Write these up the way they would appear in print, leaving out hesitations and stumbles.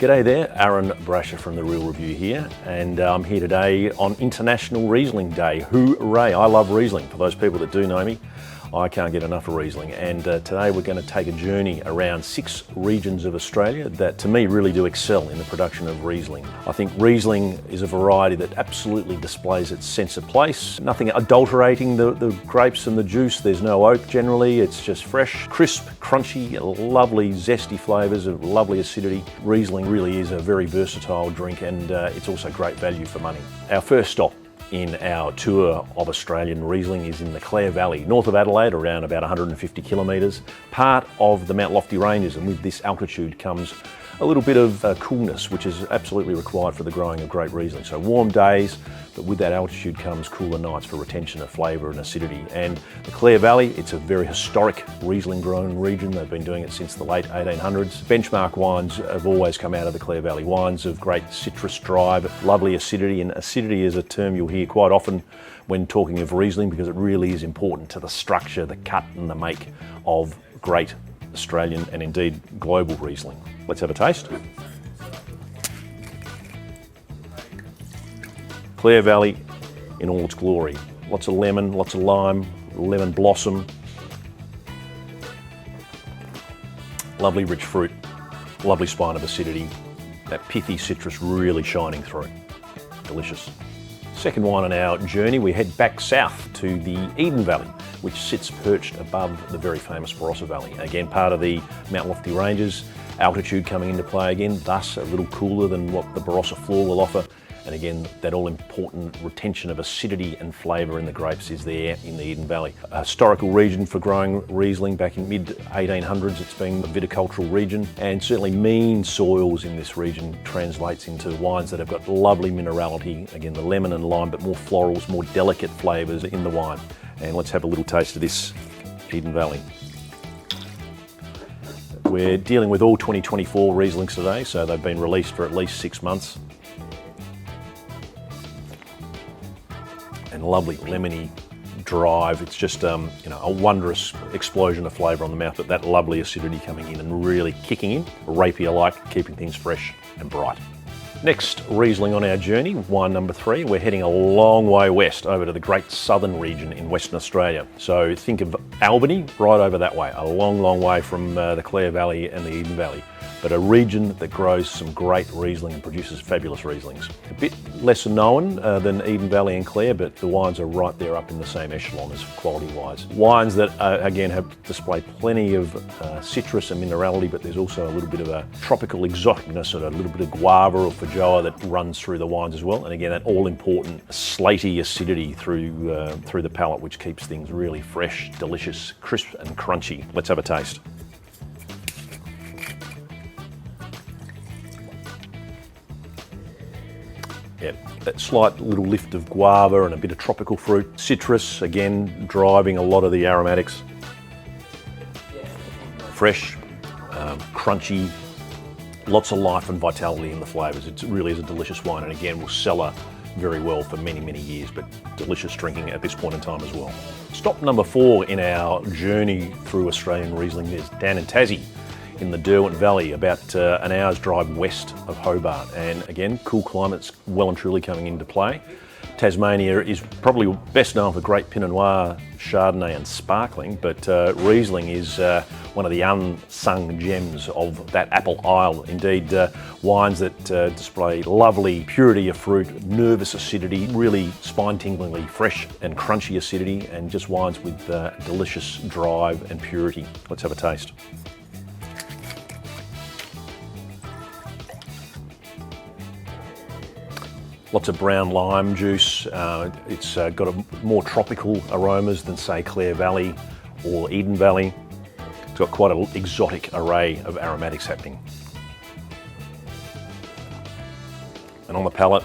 G'day there, Aaron Brasher from The Real Review here, and I'm here today on International Riesling Day. Hooray! I love Riesling. For those people that do know me, I can't get enough of Riesling, and today we're going to take a journey around 6 regions of Australia that to me really do excel in the production of Riesling. I think Riesling is a variety that absolutely displays its sense of place. Nothing adulterating the grapes and the juice. There's no oak generally. It's just fresh, crisp, crunchy, lovely zesty flavours of lovely acidity. Riesling really is a very versatile drink, and it's also great value for money. Our first stop in our tour of Australian Riesling is in the Clare Valley, north of Adelaide, around about 150 kilometres, part of the Mount Lofty Ranges, and with this altitude comes a little bit of coolness, which is absolutely required for the growing of great Riesling. So warm days, but with that altitude comes cooler nights for retention of flavour and acidity. And the Clare Valley, it's a very historic Riesling grown region. They've been doing it since the late 1800s. Benchmark wines have always come out of the Clare Valley. Wines of great citrus drive, lovely acidity, and acidity is a term you'll hear quite often when talking of Riesling because it really is important to the structure, the cut and the make of great Australian and indeed global Riesling. Let's have a taste. Clare Valley in all its glory. Lots of lemon, lots of lime, lemon blossom. Lovely rich fruit, lovely spine of acidity. That pithy citrus really shining through. Delicious. Second wine on our journey, we head back south to the Eden Valley, which sits perched above the very famous Brasher Valley. Again, part of the Mount Lofty Ranges, altitude coming into play again, thus a little cooler than what the Brasher floor will offer. And again, that all-important retention of acidity and flavour in the grapes is there in the Eden Valley. A historical region for growing Riesling. Back in mid-1800s, it's been a viticultural region, and certainly mean soils in this region translates into wines that have got lovely minerality. Again, the lemon and lime, but more florals, more delicate flavours in the wine. And let's have a little taste of this Eden Valley. We're dealing with all 2024 Rieslings today, so they've been released for at least 6 months. And lovely lemony drive. It's just a wondrous explosion of flavour on the mouth, but that lovely acidity coming in and really kicking in, rapier-like, keeping things fresh and bright. Next Riesling on our journey, wine number 3, we're heading a long way west over to the great southern region in Western Australia. So think of Albany, right over that way, a long, long way from the Clare Valley and the Eden Valley. But a region that grows some great Riesling and produces fabulous Rieslings. A bit lesser known than Eden Valley and Clare, but the wines are right there up in the same echelon as quality-wise. Wines that, again, have displayed plenty of citrus and minerality, but there's also a little bit of a tropical exoticness, or a little bit of guava or feijoa that runs through the wines as well. And again, that all-important slaty acidity through the palate, which keeps things really fresh, delicious, crisp and crunchy. Let's have a taste. Yeah, that slight little lift of guava and a bit of tropical fruit. Citrus, again, driving a lot of the aromatics. Fresh, crunchy, lots of life and vitality in the flavours. It really is a delicious wine, and again, will cellar very well for many, many years, but delicious drinking at this point in time as well. Stop number 4 in our journey through Australian Riesling is down in Tassie, in the Derwent Valley, about an hour's drive west of Hobart. And again, cool climate's well and truly coming into play. Tasmania is probably best known for great Pinot Noir, Chardonnay and sparkling, but Riesling is one of the unsung gems of that Apple Isle. Indeed, wines that display lovely purity of fruit, nervous acidity, really spine-tinglingly fresh and crunchy acidity, and just wines with delicious drive and purity. Let's have a taste. Lots of brown lime juice. It's got more tropical aromas than, say, Clare Valley or Eden Valley. It's got quite an exotic array of aromatics happening. And on the palate,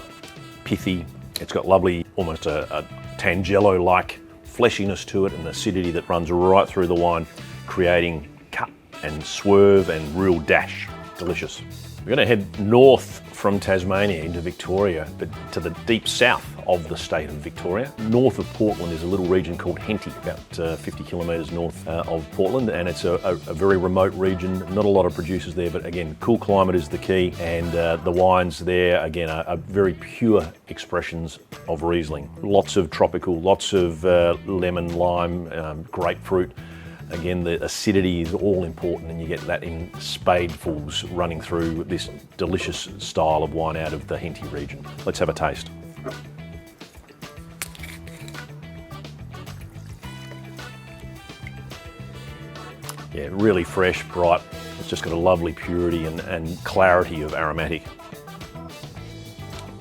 pithy. It's got lovely, almost a Tangelo-like fleshiness to it, and acidity that runs right through the wine, creating cut and swerve and real dash. Delicious. We're going to head north from Tasmania into Victoria, but to the deep south of the state of Victoria. North of Portland is a little region called Henty, about 50 kilometres north of Portland, and it's a very remote region. Not a lot of producers there, but again, cool climate is the key, and the wines there, again, are very pure expressions of Riesling. Lots of tropical, lots of lemon, lime, grapefruit. Again, the acidity is all important, and you get that in spadefuls running through this delicious style of wine out of the Henty region. Let's have a taste. Yeah, really fresh, bright. It's just got a lovely purity and clarity of aromatic.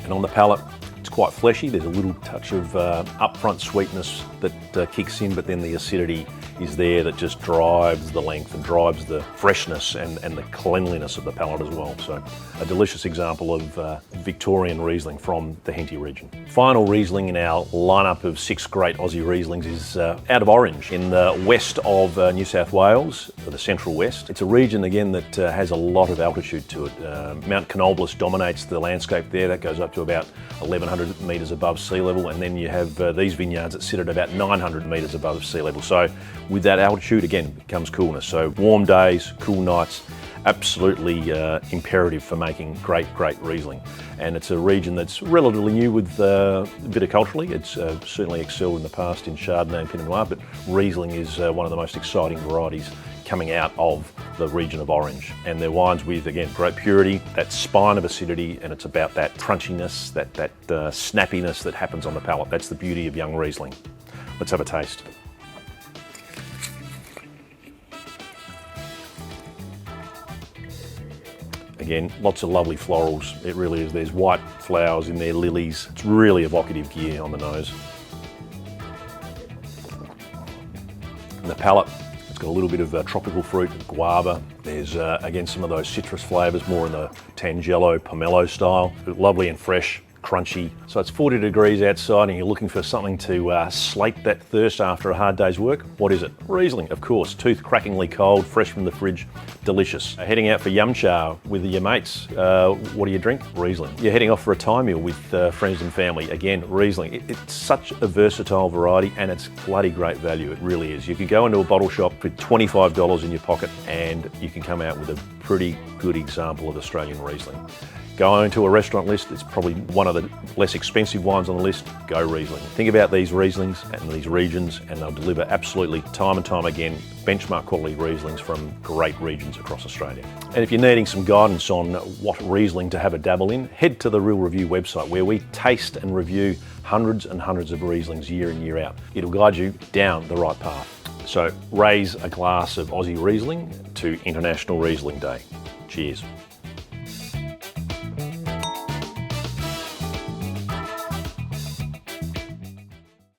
And on the palate, it's quite fleshy. There's a little touch of upfront sweetness that kicks in, but then the acidity is there that just drives the length and drives the freshness and the cleanliness of the palate as well. So a delicious example of Victorian Riesling from the Henty region. Final Riesling in our lineup of 6 great Aussie Rieslings is out of Orange in the west of New South Wales, the central west. It's a region again that has a lot of altitude to it. Mount Canobolas dominates the landscape there. That goes up to about 1,100 metres above sea level, and then you have these vineyards that sit at about 900 metres above sea level. So with that altitude, again, comes coolness. So warm days, cool nights, absolutely imperative for making great Riesling. And it's a region that's relatively new with viticulturally. It's certainly excelled in the past in Chardonnay and Pinot Noir, but Riesling is one of the most exciting varieties coming out of the region of Orange. And they're wines with, again, great purity, that spine of acidity, and it's about that crunchiness, that snappiness that happens on the palate. That's the beauty of young Riesling. Let's have a taste. Again, lots of lovely florals. It really is. There's white flowers in there, lilies. It's really evocative gear on the nose. And the palate, it's got a little bit of tropical fruit, guava. There's, again, some of those citrus flavours, more in the Tangelo, Pomelo style. Lovely and fresh, crunchy. So it's 40 degrees outside and you're looking for something to slate that thirst after a hard day's work. What is it? Riesling, of course. Tooth crackingly cold, fresh from the fridge, delicious. Heading out for yum chow with your mates. What do you drink? Riesling. You're heading off for a Thai meal with friends and family. Again, Riesling. It's such a versatile variety and it's bloody great value. It really is. You can go into a bottle shop with $25 in your pocket and you can come out with a pretty good example of Australian Riesling. Going to a restaurant list, it's probably one of the less expensive wines on the list. Go Riesling. Think about these Rieslings and these regions and they'll deliver absolutely time and time again benchmark quality Rieslings from great regions across Australia. And if you're needing some guidance on what Riesling to have a dabble in, head to the Real Review website where we taste and review hundreds and hundreds of Rieslings year in, year out. It'll guide you down the right path. So raise a glass of Aussie Riesling to International Riesling Day. Cheers.